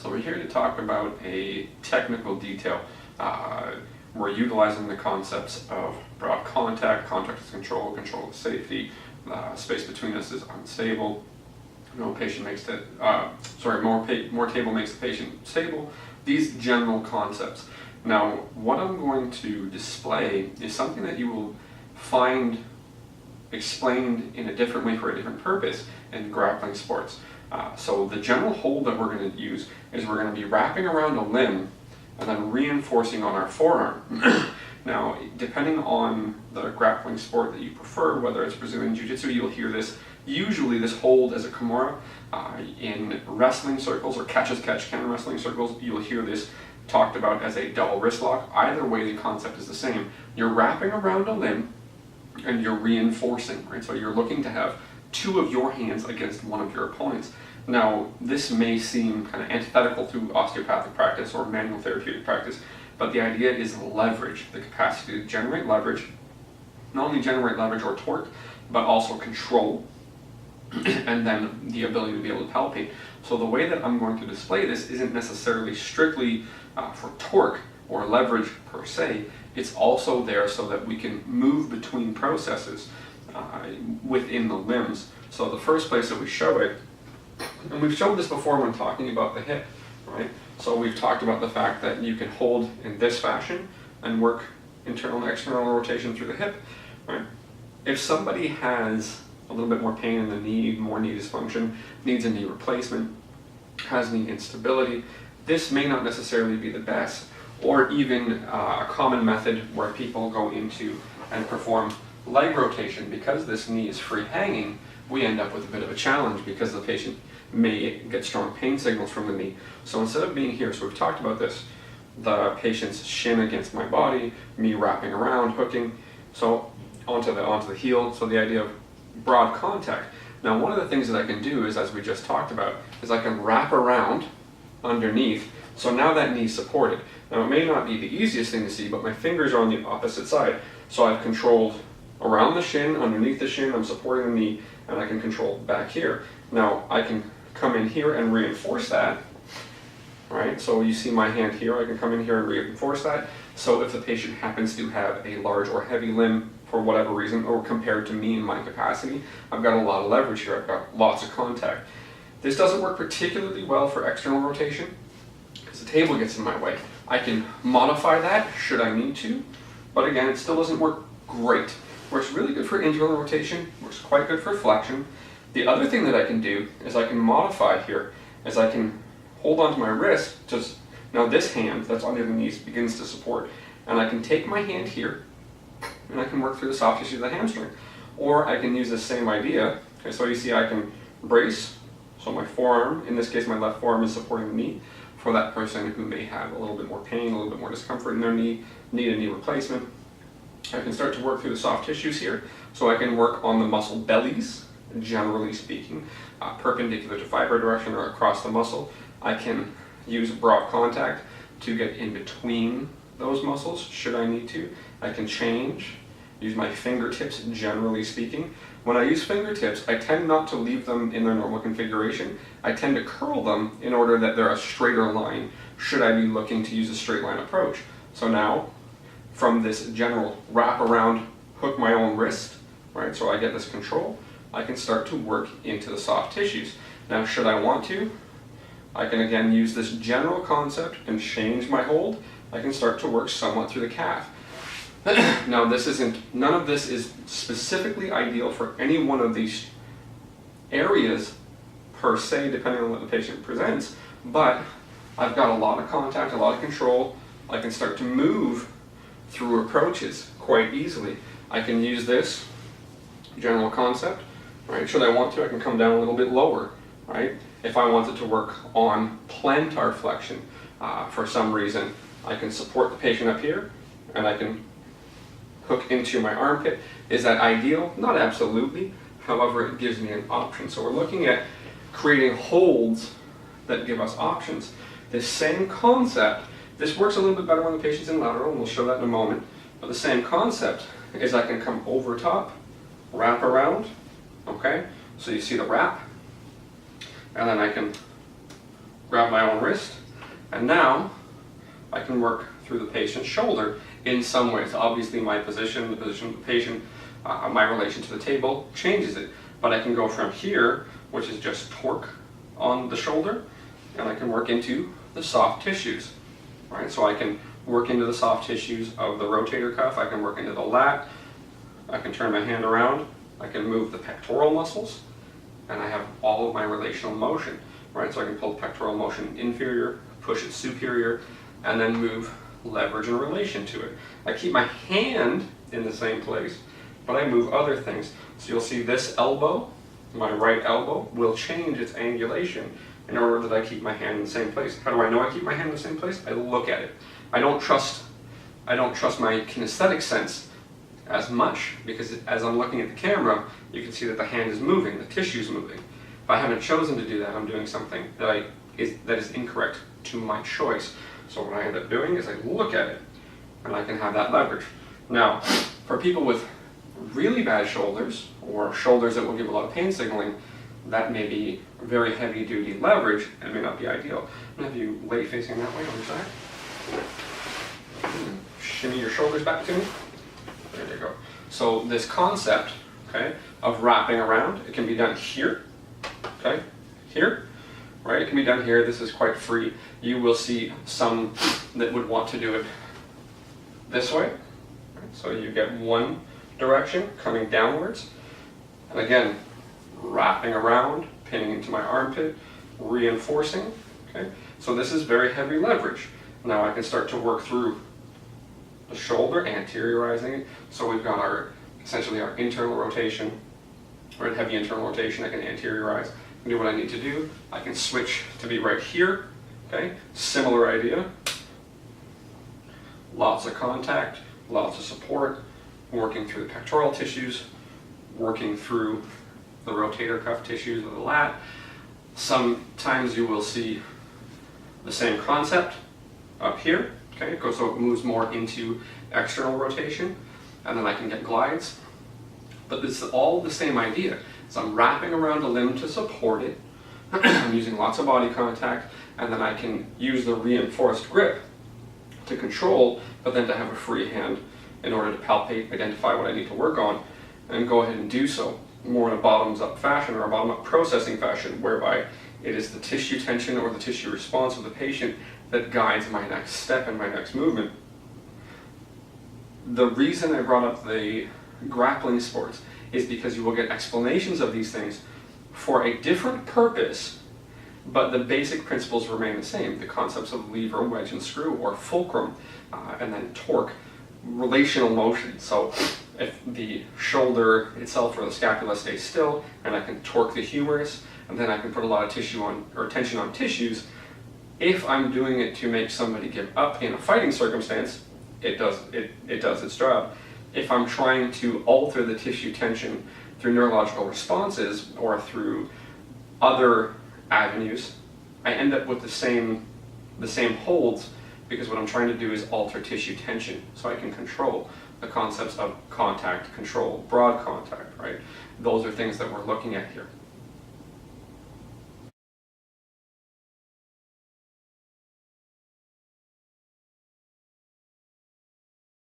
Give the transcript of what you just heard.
So we're here to talk about a technical detail. We're utilizing the concepts of broad contact, contact is control, control is safety, space between us is unstable, more table makes the patient stable, these general concepts. Now, what I'm going to display is something that you will find explained in a different way for a different purpose in grappling sports. So the general hold that we're going to use is we're going to be wrapping around a limb and then reinforcing on our forearm. Now, depending on the grappling sport that you prefer, whether it's Brazilian Jiu-Jitsu, you'll hear this, usually this hold as a Kimura. In wrestling circles or catch-as-catch-can wrestling circles, you'll hear this talked about as a double wrist lock. Either way, the concept is the same. You're wrapping around a limb and you're reinforcing, right? So you're looking to have two of your hands against one of your opponents. Now, this may seem kind of antithetical to osteopathic practice or manual therapeutic practice, but the idea is leverage, the capacity to generate leverage, not only generate leverage or torque, but also control, and then the ability to be able to palpate. So the way that I'm going to display this isn't necessarily strictly for torque or leverage per se. It's also there so that we can move between processes within the limbs. So the first place that we show it, and we've shown this before when talking about the hip, right? So we've talked about the fact that you can hold in this fashion and work internal and external rotation through the hip, right? If somebody has a little bit more pain in the knee, more knee dysfunction, needs a knee replacement, has knee instability, this may not necessarily be the best, or even a common method where people go into and perform leg rotation. Because this knee is free hanging, we end up with a bit of a challenge because the patient may get strong pain signals from the knee. So instead of being here, so we've talked about this, the patient's shin against my body, me wrapping around, hooking, so onto the heel, so the idea of broad contact. Now, one of the things that I can do is, as we just talked about, is I can wrap around underneath, so now that knee's supported. Now, it may not be the easiest thing to see, but my fingers are on the opposite side, so I've controlled around the shin, underneath the shin, I'm supporting the knee, and I can control back here. Now, I can come in here and reinforce that, right? So you see my hand here, I can come in here and reinforce that. So if the patient happens to have a large or heavy limb for whatever reason, or compared to me in my capacity, I've got a lot of leverage here, I've got lots of contact. This doesn't work particularly well for external rotation because the table gets in my way. I can modify that should I need to, but again, it still doesn't work great. Works really good for internal rotation, works quite good for flexion. The other thing that I can do is I can modify here, is I can hold onto my wrist, just now this hand that's under the knees begins to support, and I can take my hand here, and I can work through the soft tissue of the hamstring. Or I can use the same idea, okay, so you see I can brace, so my forearm, in this case my left forearm is supporting the knee, for that person who may have a little bit more pain, a little bit more discomfort in their knee, need a knee replacement. I can start to work through the soft tissues here, so I can work on the muscle bellies, generally speaking, perpendicular to fiber direction or across the muscle. I can use broad contact to get in between those muscles should I need to. I can use my fingertips, generally speaking. When I use fingertips, I tend not to leave them in their normal configuration. I tend to curl them in order that they're a straighter line should I be looking to use a straight line approach. So now, from this general wrap around, hook my own wrist, right, so I get this control, I can start to work into the soft tissues. Now, should I want to, I can again use this general concept and change my hold. I can start to work somewhat through the calf. Now, none of this is specifically ideal for any one of these areas per se, depending on what the patient presents, but I've got a lot of contact, a lot of control. I can start to move through approaches quite easily. I can use this general concept, right? Should I want to, I can come down a little bit lower, right? If I wanted to work on plantar flexion for some reason, I can support the patient up here and I can hook into my armpit. Is that ideal? Not absolutely. However, it gives me an option. So we're looking at creating holds that give us options. This same concept, this works a little bit better when the patient's in lateral, and we'll show that in a moment. But the same concept is I can come over top, wrap around, okay? So you see the wrap, and then I can grab my own wrist, and now I can work through the patient's shoulder in some ways. Obviously my position, the position of the patient, my relation to the table changes it. But I can go from here, which is just torque on the shoulder, and I can work into the soft tissues. Right? So I can work into the soft tissues of the rotator cuff, I can work into the lat, I can turn my hand around, I can move the pectoral muscles, and I have all of my relational motion. Right? So I can pull the pectoral motion inferior, push it superior, and then move leverage in relation to it. I keep my hand in the same place, but I move other things. So you'll see this elbow, my right elbow, will change its angulation in order that I keep my hand in the same place. How do I know I keep my hand in the same place? I look at it. I don't trust my kinesthetic sense as much, because as I'm looking at the camera, you can see that the hand is moving, the tissue is moving. If I haven't chosen to do that, I'm doing something that is incorrect to my choice. So what I end up doing is I look at it, and I can have that leverage. Now, for people with really bad shoulders, or shoulders that will give a lot of pain signaling, that may be very heavy duty leverage and may not be ideal. I'm going to have you lay facing that way on your side. Shimmy your shoulders back to me. There you go. So this concept, okay, of wrapping around, it can be done here, okay, here, right? It can be done here. This is quite free. You will see some that would want to do it this way. Right? So you get one direction coming downwards, and again, wrapping around, pinning into my armpit, reinforcing, okay? So this is very heavy leverage. Now I can start to work through the shoulder, anteriorizing it. So we've got essentially our internal rotation, or heavy internal rotation. I can anteriorize and do what I need to do. I can switch to be right here, okay? Similar idea. Lots of contact, lots of support, working through the pectoral tissues, working through the rotator cuff tissues of the lat. Sometimes you will see the same concept up here, okay? So it moves more into external rotation, and then I can get glides. But it's all the same idea. So I'm wrapping around a limb to support it. I'm using lots of body contact, and then I can use the reinforced grip to control, but then to have a free hand in order to palpate, identify what I need to work on, and go ahead and do so more in a bottoms-up fashion, or a bottom-up processing fashion, whereby it is the tissue tension or the tissue response of the patient that guides my next step and my next movement. The reason I brought up the grappling sports is because you will get explanations of these things for a different purpose, but the basic principles remain the same. The concepts of lever, wedge, and screw, or fulcrum, and then torque, relational motion. So if the shoulder itself or the scapula stays still, and I can torque the humerus, and then I can put a lot of tissue on, or tension on tissues. If I'm doing it to make somebody give up in a fighting circumstance, it does its job. If I'm trying to alter the tissue tension through neurological responses or through other avenues, I end up with the same holds, because what I'm trying to do is alter tissue tension so I can control the concepts of contact, control, broad contact, right? Those are things that we're looking at here.